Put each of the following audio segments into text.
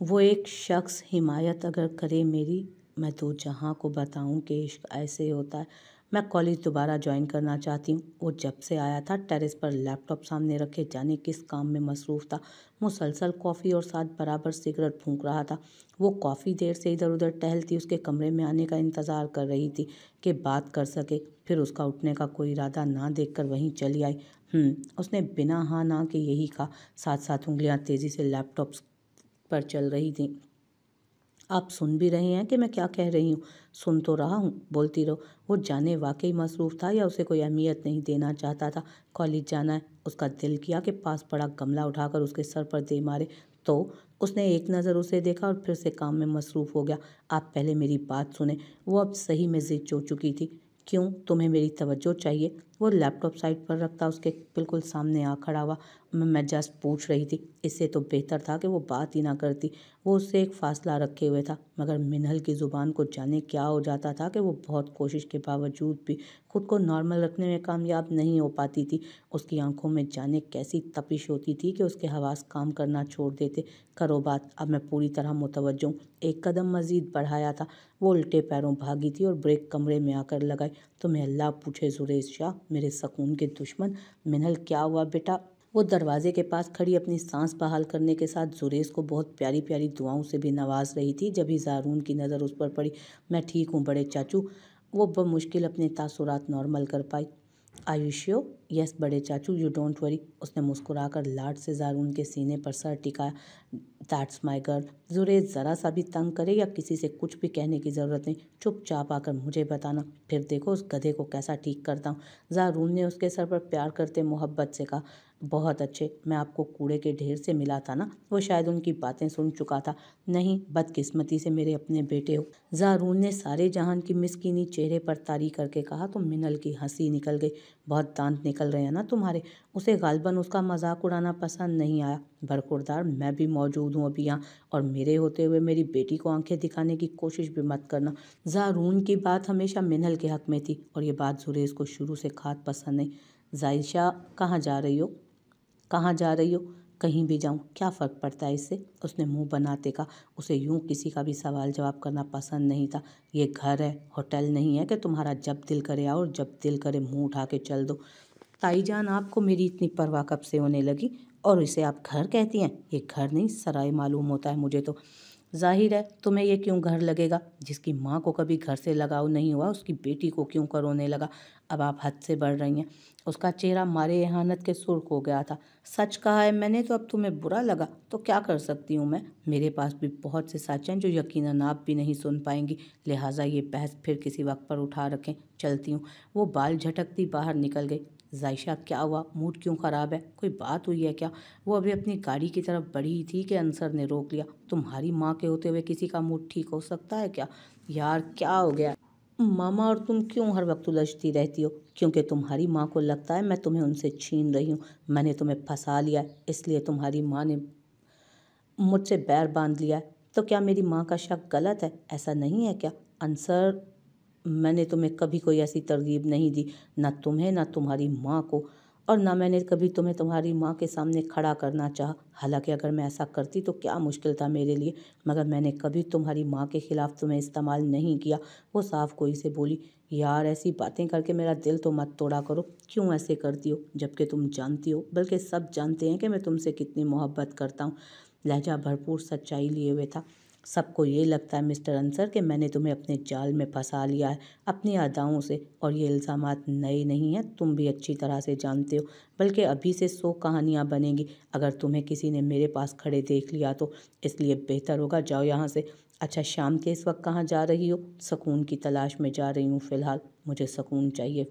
वो एक शख्स हिमायत अगर करे मेरी, मैं दो जहां को बताऊं कि इश्क ऐसे होता है। मैं कॉलेज दोबारा ज्वाइन करना चाहती हूँ। वो जब से आया था टेरेस पर लैपटॉप सामने रखे जाने किस काम में मसरूफ़ था। मुसलसल कॉफ़ी और साथ बराबर सिगरेट फूंक रहा था। वो काफ़ी देर से इधर उधर टहलती उसके कमरे में आने का इंतज़ार कर रही थी कि बात कर सके। फिर उसका उठने का कोई इरादा ना देखकर वहीं चली आई। उसने बिना हाँ ना के यही कहा। साथ साथ उंगलियां तेज़ी से लैपटॉप पर चल रही थी। आप सुन भी रहे हैं कि मैं क्या कह रही हूँ? सुन तो रहा हूँ, बोलती रहो। वो जाने वाकई मसरूफ़ था या उसे कोई अहमियत नहीं देना चाहता था। कॉलेज जाना है। उसका दिल किया कि पास पड़ा गमला उठाकर उसके सर पर दे मारे, तो उसने एक नज़र उसे देखा और फिर से काम में मसरूफ़ हो गया। आप पहले मेरी बात सुने। वो अब सही में ज़िद हो चुकी थी। क्यों, तुम्हें मेरी तवज्जो चाहिए? वो लैपटॉप साइड पर रखता उसके बिल्कुल सामने आ खड़ा हुआ। मैं जस्ट पूछ रही थी। इससे तो बेहतर था कि वो बात ही ना करती। वो उससे एक फ़ासला रखे हुए था, मगर मिन्हल की ज़ुबान को जाने क्या हो जाता था कि वो बहुत कोशिश के बावजूद भी खुद को नॉर्मल रखने में कामयाब नहीं हो पाती थी। उसकी आंखों में जाने कैसी तपिश होती थी कि उसके हवास काम करना छोड़ देते। करो बात, अब मैं पूरी तरह मुतवज्जो हूँ। एक कदम मज़ीद बढ़ाया था। वो उल्टे पैरों भागी थी और ब्रेक कमरे में आकर लगाई। तुम्हें अल्लाह पूछे जुरेज शाह, मेरे सुकून के दुश्मन। मिन्हल, क्या हुआ बेटा? वो दरवाजे के पास खड़ी अपनी सांस बहाल करने के साथ जुरेज को बहुत प्यारी प्यारी दुआओं से भी नवाज रही थी। जब ही ज़ारून की नज़र उस पर पड़ी। मैं ठीक हूँ बड़े चाचू। वो बमुश्किल अपने तासुरात नॉर्मल कर पाई। Are you sure? यस बड़े चाचू, यू डोंट वरी। उसने मुस्कुराकर लाड से ज़ारून के सीने पर सर टिकाया। That's my girl. जुरेज ज़रा सा भी तंग करे या किसी से कुछ भी कहने की ज़रूरत नहीं, चुपचाप आकर मुझे बताना, फिर देखो उस गधे को कैसा ठीक करता हूँ। ज़ारून ने उसके सर पर प्यार करते मोहब्बत से कहा। बहुत अच्छे, मैं आपको कूड़े के ढेर से मिला था ना? वो शायद उनकी बातें सुन चुका था। नहीं, बदकिस्मती से मेरे अपने बेटे हो। ज़ारून ने सारे जहान की मिस्कीनी चेहरे पर तारी करके कहा तो मिनल की हंसी निकल गई। बहुत दांत निकल रहे हैं ना तुम्हारे? उसे गालबन उसका मजाक उड़ाना पसंद नहीं आया। बरखुरदार, मैं भी मौजूद हूँ अभी यहाँ, और मेरे होते हुए मेरी बेटी को आंखें दिखाने की कोशिश भी मत करना। ज़ारून की बात हमेशा मिनल के हक में थी और ये बात जुरेज को शुरू से खास पसंद नहीं। जायशा, कहाँ जा रही हो? कहाँ जा रही हो? कहीं भी जाऊँ, क्या फ़र्क पड़ता है इससे? उसने मुंह बनाते कहा। उसे यूं किसी का भी सवाल जवाब करना पसंद नहीं था। ये घर है, होटल नहीं है कि तुम्हारा जब दिल करे आओ और जब दिल करे मुंह उठा के चल दो। ताईजान, आपको मेरी इतनी परवाह कब से होने लगी? और इसे आप घर कहती हैं? ये घर नहीं सराय मालूम होता है मुझे तो। जाहिर है, तुम्हें ये क्यों घर लगेगा? जिसकी माँ को कभी घर से लगाव नहीं हुआ उसकी बेटी को क्यों कर रोने लगा? अब आप हद से बढ़ रही हैं। उसका चेहरा मारे एहानत के सुर्ख हो गया था। सच कहा है मैंने तो अब तुम्हें बुरा लगा तो क्या कर सकती हूँ मैं? मेरे पास भी बहुत से सच हैं जो यकीनन आप भी नहीं सुन पाएंगी, लिहाजा ये बहस फिर किसी वक्त पर उठा रखें। चलती हूँ। वो बाल झटकती बाहर निकल गई। जायशा, क्या हुआ? मूड क्यों ख़राब है? कोई बात हुई है क्या? वो अभी अपनी गाड़ी की तरफ बढ़ी थी कि अंसर ने रोक लिया। तुम्हारी माँ के होते हुए किसी का मूड ठीक हो सकता है क्या? यार, क्या हो गया? मामा, और तुम क्यों हर वक्त उलझती रहती हो? क्योंकि तुम्हारी माँ को लगता है मैं तुम्हें उनसे छीन रही हूँ। मैंने तुम्हें फंसा लिया है, इसलिए तुम्हारी माँ ने मुझसे बैर बांध लिया है। तो क्या मेरी माँ का शक गलत है? ऐसा नहीं है क्या? अंसर, मैंने तुम्हें कभी कोई ऐसी तरगीब नहीं दी, ना तुम्हें ना तुम्हारी माँ को, और ना मैंने कभी तुम्हें तुम्हारी माँ के सामने खड़ा करना चाहा। हालांकि अगर मैं ऐसा करती तो क्या मुश्किल था मेरे लिए, मगर मैंने कभी तुम्हारी माँ के खिलाफ तुम्हें इस्तेमाल नहीं किया। वो साफ गोई से बोली। यार, ऐसी बातें करके मेरा दिल तो मत तोड़ा करो। क्यों ऐसे करती हो, जबकि तुम जानती हो, बल्कि सब जानते हैं कि मैं तुमसे कितनी मोहब्बत करता हूँ। लहजा भरपूर सच्चाई लिए हुए था। सबको ये लगता है मिस्टर अंसर कि मैंने तुम्हें अपने जाल में फंसा लिया है अपनी अदाओं से, और ये इल्ज़ामात नए नहीं हैं, तुम भी अच्छी तरह से जानते हो। बल्कि अभी से 100 कहानियाँ बनेंगी अगर तुम्हें किसी ने मेरे पास खड़े देख लिया तो। इसलिए बेहतर होगा जाओ यहाँ से। अच्छा, शाम के इस वक्त कहाँ जा रही हो? सुकून की तलाश में जा रही हूँ फ़िलहाल। मुझे सुकून चाहिए।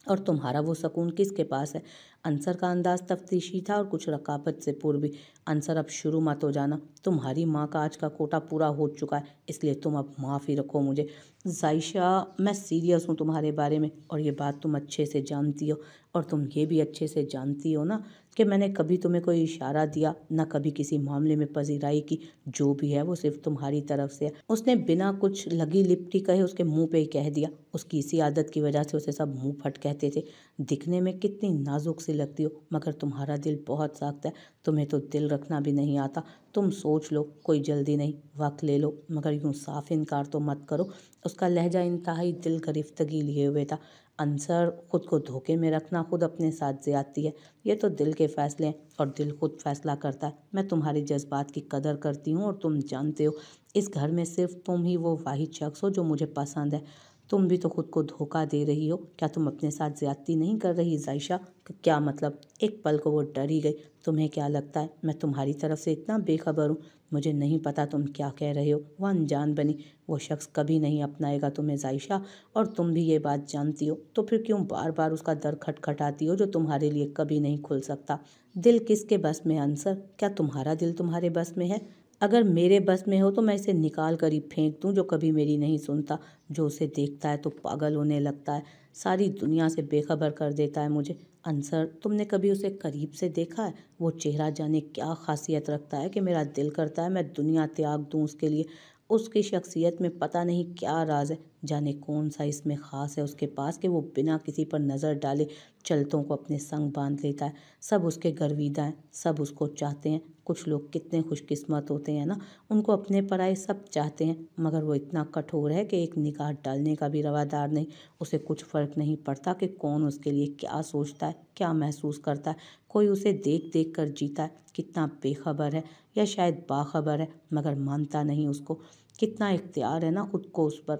और तुम्हारा वो सुकून किसके पास है? अंसर का अंदाज तफ्तीशी था और कुछ रकाबत से पूर्व। अंसर, अब शुरू मत हो जाना। तुम्हारी माँ का आज का कोटा पूरा हो चुका है, इसलिए तुम अब माफ़ी रखो मुझे। जायशा, मैं सीरियस हूँ तुम्हारे बारे में, और ये बात तुम अच्छे से जानती हो। और तुम ये भी अच्छे से जानती हो ना कि मैंने कभी तुम्हें कोई इशारा दिया, न कभी किसी मामले में पजीराई की। जो भी है वो सिर्फ तुम्हारी तरफ से है। उसने बिना कुछ लगी लिपटी कहे उसके मुंह पे ही कह दिया। उसकी इसी आदत की वजह से उसे सब मुंह फट कहते थे। दिखने में कितनी नाजुक सी लगती हो, मगर तुम्हारा दिल बहुत सख्त है। तुम्हें तो दिल रखना भी नहीं आता। तुम सोच लो, कोई जल्दी नहीं, वक्त ले लो, मगर यूं साफ इनकार तो मत करो। उसका लहजा इंतहाई दिल गिरफ्तगी लिए हुए था। अंसर, खुद को धोखे में रखना खुद अपने साथ ज्यादती है। ये तो दिल के फैसले हैं और दिल खुद फैसला करता है। मैं तुम्हारे जज्बात की कदर करती हूँ और तुम जानते हो, इस घर में सिर्फ तुम ही वो वाहिद शख्स हो जो मुझे पसंद है। तुम भी तो खुद को धोखा दे रही हो। क्या तुम अपने साथ ज्यादती नहीं कर रही जायशा? क्या मतलब? एक पल को वो डर ही गई। तुम्हें क्या लगता है मैं तुम्हारी तरफ से इतना बेखबर हूँ? मुझे नहीं पता तुम क्या कह रहे हो। वह अनजान बनी। वो शख्स कभी नहीं अपनाएगा तुम्हें जायशा, और तुम भी ये बात जानती हो। तो फिर क्यों बार बार उसका दर खटखटाती हो जो तुम्हारे लिए कभी नहीं खुल सकता? दिल किसके बस में अंसर? क्या तुम्हारा दिल तुम्हारे बस में है? अगर मेरे बस में हो तो मैं इसे निकाल कर ही फेंक दूं, जो कभी मेरी नहीं सुनता, जो उसे देखता है तो पागल होने लगता है, सारी दुनिया से बेखबर कर देता है मुझे। अंसर, तुमने कभी उसे करीब से देखा है? वो चेहरा जाने क्या खासियत रखता है कि मेरा दिल करता है मैं दुनिया त्याग दूं उसके लिए। उसकी शख्सियत में पता नहीं क्या राज है, जाने कौन सा इसमें ख़ास है उसके पास कि वो बिना किसी पर नज़र डाले चलतों को अपने संग बांध लेता है। सब उसके गर्विदा हैं, सब उसको चाहते हैं। कुछ लोग कितने खुशकिस्मत होते हैं ना, उनको अपने पराए सब चाहते हैं, मगर वो इतना कठोर है कि एक निगाह डालने का भी रवादार नहीं। उसे कुछ फ़र्क नहीं पड़ता कि कौन उसके लिए क्या सोचता है, क्या महसूस करता है। कोई उसे देख देख कर जीता है। कितना बेखबर है, या शायद बाखबर है, मगर मानता नहीं उसको। कितना इख्तियार है ना खुद को उस पर,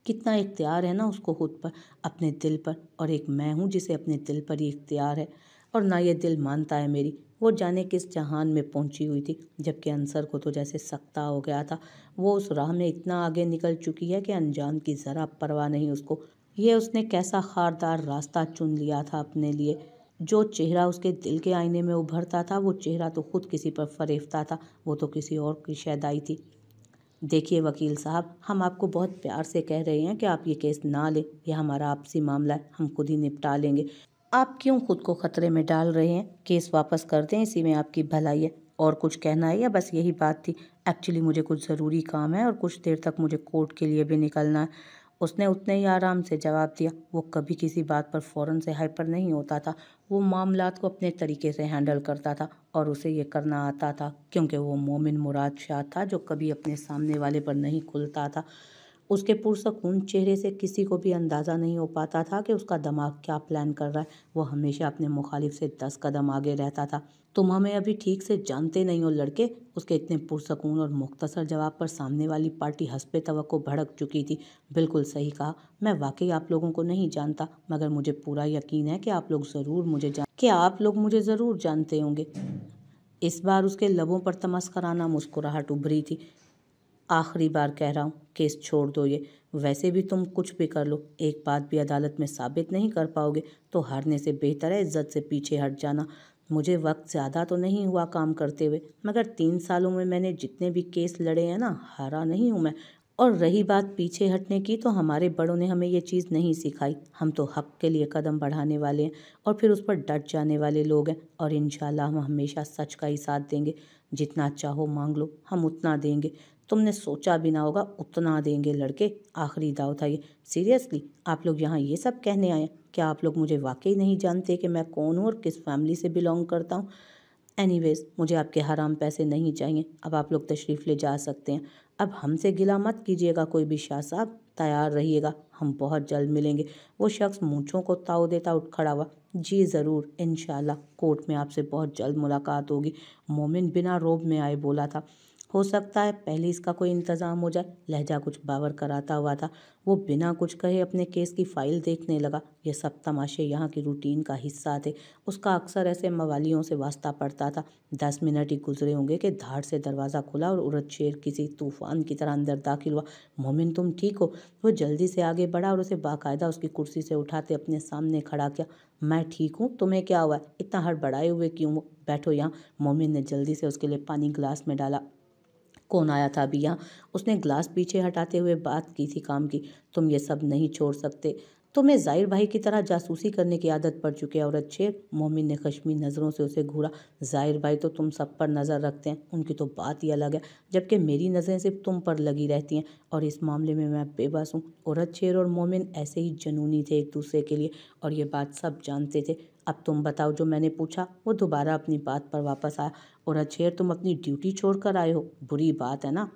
कितना इख्तियार है ना उसको खुद पर, अपने दिल पर। और एक मैं हूँ जिसे अपने दिल पर ही इख्तियार है, और ना ये दिल मानता है मेरी। वो जाने किस जहान में पहुंची हुई थी, जबकि अंसर को तो जैसे सख्ता हो गया था। वो उस राह में इतना आगे निकल चुकी है कि अनजान की ज़रा परवाह नहीं उसको। ये उसने कैसा खारदार रास्ता चुन लिया था अपने लिए। जो चेहरा उसके दिल के आईने में उभरता था, वो चेहरा तो खुद किसी पर फरेफ्ता था, वो तो किसी और की शैदाई थी। देखिए वकील साहब, हम आपको बहुत प्यार से कह रहे हैं कि आप ये केस ना लें। यह हमारा आपसी मामला है, हम खुद ही निपटा लेंगे। आप क्यों खुद को खतरे में डाल रहे हैं? केस वापस कर दें, इसी में आपकी भलाई है। और कुछ कहना है या बस यही बात थी? एक्चुअली मुझे कुछ ज़रूरी काम है और कुछ देर तक मुझे कोर्ट के लिए भी निकलना है। उसने उतने ही आराम से जवाब दिया। वो कभी किसी बात पर फ़ौरन से हाइपर नहीं होता था। वो मामलात को अपने तरीके से हैंडल करता था, और उसे ये करना आता था क्योंकि वो मोमिन मुराद शाह था जो कभी अपने सामने वाले पर नहीं खुलता था। उसके पुरसकून चेहरे से किसी को भी अंदाज़ा नहीं हो पाता था कि उसका दिमाग क्या प्लान कर रहा है। वो हमेशा अपने मुखालिफ से 10 कदम आगे रहता था। तुम हमें अभी ठीक से जानते नहीं हो लड़के। उसके इतने पुरसकून और मुख्तसर जवाब पर सामने वाली पार्टी हस्बे तवक्को भड़क चुकी थी। बिल्कुल सही कहा, मैं वाकई आप लोगों को नहीं जानता, मगर मुझे पूरा यकीन है कि आप लोग ज़रूर जानते होंगे। इस बार उसके लबों पर तमस्कराना मुस्कुराहट उभरी थी। आखिरी बार कह रहा हूँ, केस छोड़ दो ये। वैसे भी तुम कुछ भी कर लो, एक बात भी अदालत में साबित नहीं कर पाओगे, तो हारने से बेहतर है इज्जत से पीछे हट जाना। मुझे वक्त ज़्यादा तो नहीं हुआ काम करते हुए, मगर 3 सालों में मैंने जितने भी केस लड़े हैं ना, हारा नहीं हूँ मैं। और रही बात पीछे हटने की, तो हमारे बड़ों ने हमें ये चीज़ नहीं सिखाई। हम तो हक के लिए कदम बढ़ाने वाले हैं और फिर उस पर डट जाने वाले लोग हैं, और इंशाल्लाह हम हमेशा सच का ही साथ देंगे। जितना चाहो मांग लो, हम उतना देंगे। तुमने सोचा भी ना होगा उतना देंगे लड़के। आखिरी दाव था ये। सीरियसली आप लोग यहाँ ये सब कहने आए हैं? क्या आप लोग मुझे वाकई नहीं जानते कि मैं कौन हूँ और किस फैमिली से बिलोंग करता हूँ? एनीवेज, मुझे आपके हराम पैसे नहीं चाहिए। अब आप लोग तशरीफ़ ले जा सकते हैं। अब हमसे गिला मत कीजिएगा कोई भी शाह साहब, तैयार रहिएगा, हम बहुत जल्द मिलेंगे। वो शख्स मूंछों को ताव देता उठ खड़ा हुआ। जी ज़रूर, इंशाल्लाह कोर्ट में आपसे बहुत जल्द मुलाकात होगी। मोमिन बिना रोब में आए बोला था। हो सकता है पहले इसका कोई इंतज़ाम हो जाए। लहजा कुछ बावर कराता हुआ था। वो बिना कुछ कहे अपने केस की फाइल देखने लगा। ये सब तमाशे यहाँ की रूटीन का हिस्सा थे। उसका अक्सर ऐसे मवालियों से वास्ता पड़ता था। 10 मिनट ही गुजरे होंगे कि धाड़ से दरवाज़ा खुला और उड़द शेर किसी तूफान की तरह अंदर दाखिल हुआ। मोमिन, तुम ठीक हो? वो जल्दी से आगे बढ़ा और उसे बाकायदा उसकी कुर्सी से उठाते अपने सामने खड़ा किया। मैं ठीक हूँ, तुम्हें क्या हुआ? इतना हड़बड़ाए हुए क्यों हो? बैठो यहाँ। मोमिन ने जल्दी से उसके लिए पानी गिलास में डाला। कौन आया था अभी यहाँ? उसने ग्लास पीछे हटाते हुए बात की थी काम की। तुम ये सब नहीं छोड़ सकते। तुम्हें ज़ाहिर भाई की तरह जासूसी करने की आदत पड़ चुकी है औरत शेर। मोमिन ने खश्मी नज़रों से उसे घूरा। ज़ाहिर भाई तो तुम सब पर नज़र रखते हैं, उनकी तो बात ही अलग है, जबकि मेरी नज़रें सिर्फ तुम पर लगी रहती हैं और इस मामले में मैं बेबस हूँ। औरत शेर और मोमिन ऐसे ही जुनूनी थे एक दूसरे के लिए और ये बात सब जानते थे। अब तुम बताओ, जो मैंने पूछा। वो दोबारा अपनी बात पर वापस आया। औरत शेर, तुम अपनी ड्यूटी छोड़ कर आए हो, बुरी बात है ना।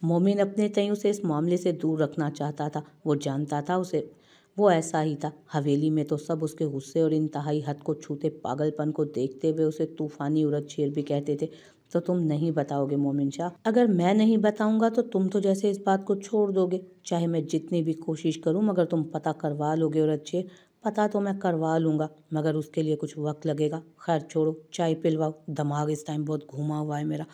मोमिन अपने तय उसे इस मामले से दूर रखना चाहता था। वो जानता था उसे वो ऐसा ही था। हवेली में तो सब उसके गुस्से और इंतहाई हद को छूते पागलपन को देखते हुए उसे तूफानी उरद शेर भी कहते थे। तो तुम नहीं बताओगे मोमिन शाह? अगर मैं नहीं बताऊंगा तो तुम तो जैसे इस बात को छोड़ दोगे। चाहे मैं जितनी भी कोशिश करूं, मगर तुम पता करवा लोगे उरद शेर। पता तो मैं करवा लूंगा, मगर उसके लिए कुछ वक्त लगेगा। खैर छोड़ो, चाय पिलवाओ, दिमाग इस टाइम बहुत घूमा हुआ है मेरा।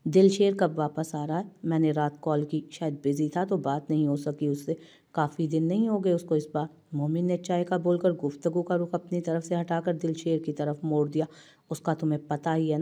दिलशेर कब वापस आ रहा है? मैंने रात कॉल की, शायद बिजी था तो बात नहीं हो सकी उससे। काफ़ी दिन नहीं हो गए उसको इस बार। मोमिन ने चाय का बोलकर गुफ्तगू का रुख अपनी तरफ से हटाकर दिलशेर की तरफ मोड़ दिया। उसका तुम्हें पता ही है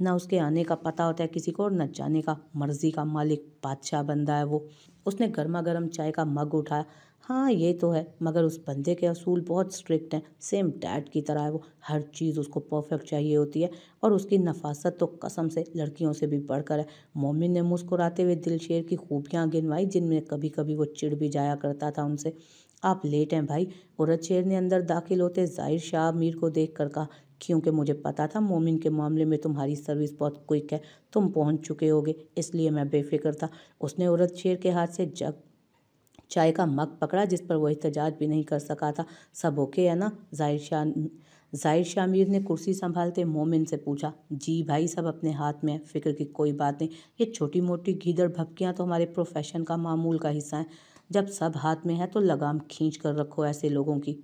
ना उसके आने का पता होता है किसी को और न जाने का। मर्जी का मालिक, बादशाह बंदा है वो। उसने गर्मा गर्म चाय का मग उठाया। हाँ ये तो है, मगर उस बंदे के असूल बहुत स्ट्रिक्ट हैं। सेम डैड की तरह है वो। हर चीज़ उसको परफेक्ट चाहिए होती है और उसकी नफासत तो कसम से लड़कियों से भी बढ़कर है। मोमिन ने मुस्कुराते हुए दिलशेर की खूबियाँ गिनवाई, जिनमें कभी कभी वो चिढ़ भी जाया करता था उनसे। आप लेट हैं भाई, औरत शेर ने अंदर दाखिल होते ज़ाहिर शाह मीर को देख कर कहा। क्योंकि मुझे पता था मोमिन के मामले में तुम्हारी सर्विस बहुत क्विक है, तुम पहुंच चुके होगे, इसलिए मैं बेफिक्र था। उसने औरत शेर के हाथ से जग चाय का मग पकड़ा, जिस पर वो एहतजाज भी नहीं कर सका था। सब ओके है ना? जाहिर शाह मीर ने कुर्सी संभालते मोमिन से पूछा। जी भाई, सब अपने हाथ में है, फिक्र की कोई बात नहीं। ये छोटी मोटी गीदड़ भपकियाँ तो हमारे प्रोफेशन का मामूल का हिस्सा है। जब सब हाथ में है तो लगाम खींच कर रखो ऐसे लोगों की।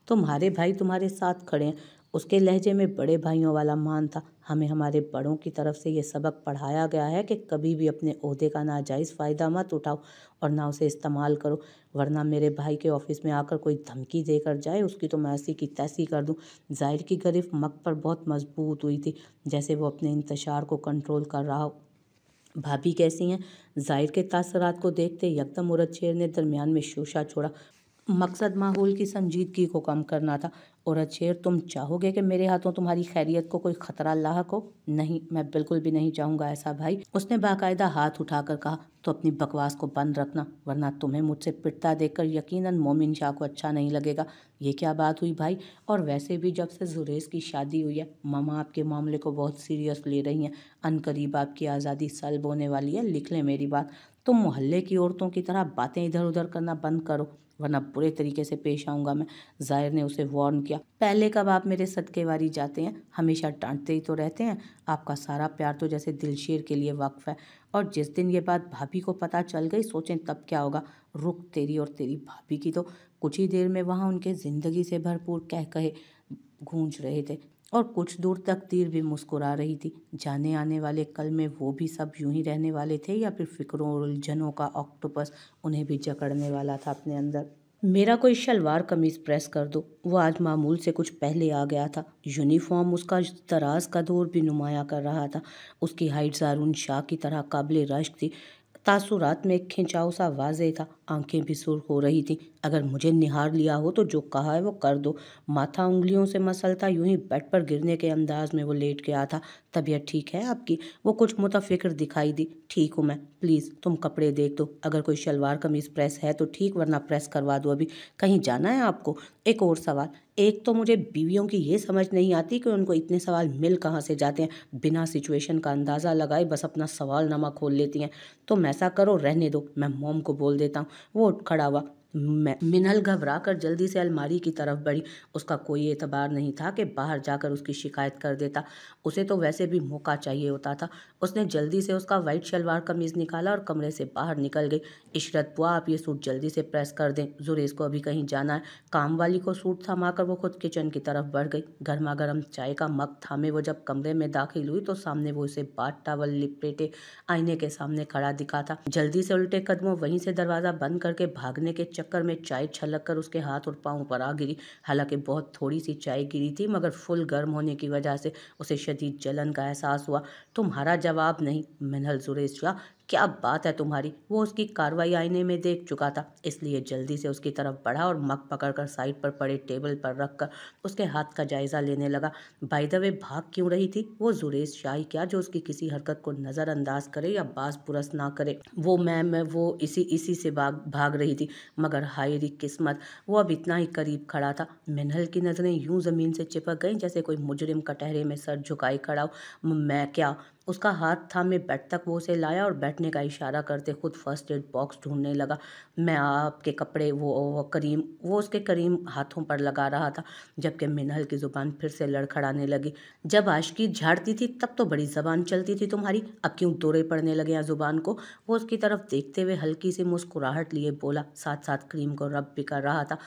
तुम्हारे भाई तुम्हारे साथ खड़े हैं। उसके लहजे में बड़े भाइयों वाला मान था। हमें हमारे बड़ों की तरफ से ये सबक पढ़ाया गया है कि कभी भी अपने ओहदे का नाजायज़ फ़ायदा मत उठाओ और ना उसे इस्तेमाल करो, वरना मेरे भाई के ऑफिस में आकर कोई धमकी देकर जाए, उसकी तो मैं ऐसी की तैसी कर दूं। जाहिर की गिरफ्त मग पर बहुत मजबूत हुई थी, जैसे वो अपने इंतशार को कंट्रोल कर रहा हो। भाभी कैसी हैं? जाहिर के तासरात को देखते यकदम उरद शेर ने दरमियान में शोशा छोड़ा। मकसद माहौल की संजीदगी को कम करना था। औरत शेर, तुम चाहोगे कि मेरे हाथों तुम्हारी खैरियत को कोई खतरा लाहक हो? नहीं, मैं बिल्कुल भी नहीं चाहूँगा ऐसा भाई। उसने बाकायदा हाथ उठाकर कहा। तो अपनी बकवास को बंद रखना, वरना तुम्हें मुझसे पिटता देखकर यकीनन मोमिन शाह को अच्छा नहीं लगेगा। ये क्या बात हुई भाई? और वैसे भी जब से जुरेज की शादी हुई है, मामा आपके मामले को बहुत सीरियस ले रही हैं। अनकरीब आपकी आज़ादी सल्ब होने वाली है, लिख लें मेरी बात। तुम मोहल्ले की औरतों की तरह बातें इधर उधर करना बंद करो, वरना बुरे तरीके से पेश आऊँगा मैं। ज़ाहिर ने उसे वार्न किया। पहले कब आप मेरे सदके वारी जाते हैं? हमेशा डांटते ही तो रहते हैं। आपका सारा प्यार तो जैसे दिलशेर के लिए वक्फ है, और जिस दिन ये बात भाभी को पता चल गई, सोचें तब क्या होगा। रुख तेरी और तेरी भाभी की तो कुछ ही देर में वहाँ उनके ज़िंदगी से भरपूर कह कहे गूंज रहे थे और कुछ दूर तक तीर भी मुस्कुरा रही थी। जाने आने वाले कल में वो भी सब यूं ही रहने वाले थे, या फिर फिक्रों और उलझनों का ऑक्टोपस उन्हें भी जकड़ने वाला था अपने अंदर। मेरा कोई शलवार कमीज प्रेस कर दो। वो आज मामूल से कुछ पहले आ गया था। यूनिफॉर्म उसका दराज का दौर भी नुमाया कर रहा था। उसकी हाइट ज़ारून शाह की तरह काबिल रश्क थी। तासुरात में एक खिंचाव सा वाज़े था। आंखें भी सुर्ख हो रही थीं। अगर मुझे निहार लिया हो तो जो कहा है वो कर दो। माथा उंगलियों से मसलता यूं ही बेड पर गिरने के अंदाज में वो लेट गया था। तबीयत ठीक है आपकी? वो कुछ मुतफिक्र दिखाई दी। ठीक हूँ मैं, प्लीज़ तुम कपड़े देख दो। अगर कोई शलवार कमीज प्रेस है तो ठीक, वरना प्रेस करवा दो अभी। कहीं जाना है आपको? एक और सवाल। एक तो मुझे बीवियों की ये समझ नहीं आती कि उनको इतने सवाल मिल कहाँ से जाते हैं। बिना सिचुएशन का अंदाज़ा लगाए बस अपना सवालनामा खोल लेती हैं। तुम ऐसा करो, रहने दो, मैं मॉम को बोल देता हूँ। वो उठ खड़ा हुआ। मिनल घबरा कर जल्दी से अलमारी की तरफ बढ़ी। उसका कोई एतबार नहीं था कि बाहर जाकर उसकी शिकायत कर देता। उसे तो वैसे भी मौका चाहिए होता था। उसने जल्दी से उसका वाइट शलवार कमीज निकाला और कमरे से बाहर निकल गई। इशरत बुआ, आप ये सूट जल्दी से प्रेस कर दें, जुरेज को अभी कहीं जाना है। काम वाली को सूट थमाकर वो खुद किचन की तरफ बढ़ गई। गर्मा गर्म चाय का मग थामे वो जब कमरे में दाखिल हुई तो सामने वो उसे बाथ टॉवल लिपटे आईने के सामने खड़ा दिखा था। जल्दी से उल्टे कदमों वहीं से दरवाजा बंद करके भागने के चक्कर में चाय छलक कर उसके हाथ और पांव पर आ गिरी। हालांकि बहुत थोड़ी सी चाय गिरी थी, मगर फुल गर्म होने की वजह से उसे शदीद जलन का एहसास हुआ। तुम्हारा जवाब नहीं, मिनहल जुरेज शाह, क्या बात है तुम्हारी। वो उसकी कार्रवाई आईने में देख चुका था, इसलिए जल्दी से उसकी तरफ बढ़ा और मग पकड़कर साइड पर पड़े टेबल पर रखकर उसके हाथ का जायजा लेने लगा। बाय द वे, भाग क्यों रही थी वो जुरेज शाही क्या, जो उसकी किसी हरकत को नज़रअंदाज करे या बास पुरस ना करे। वो मैं वो इसी इसी से भाग भाग रही थी, मगर हाय री किस्मत, वो अब इतना ही करीब खड़ा था। मिनहल की नज़रें यूं ज़मीन से चिपक गईं जैसे कोई मुजरिम कटहरे में सर झुकाए खड़ा हो। मैं क्या। उसका हाथ थामे बेड तक वो उसे लाया और बैठने का इशारा करते खुद फर्स्ट एड बॉक्स ढूंढने लगा। मैं आपके कपड़े, वो करीम, वो उसके करीम हाथों पर लगा रहा था, जबकि मिनहल की जुबान फिर से लड़खड़ाने लगी। जब आशिकी झाड़ती थी तब तो बड़ी जबान चलती थी तुम्हारी, अब क्यों दौरे पड़ने लगे हैं जुबान को। वो उसकी तरफ देखते हुए हल्की सी मुस्कुराहट लिए बोला, साथ साथ क्रीम को रब भी कर रहा था।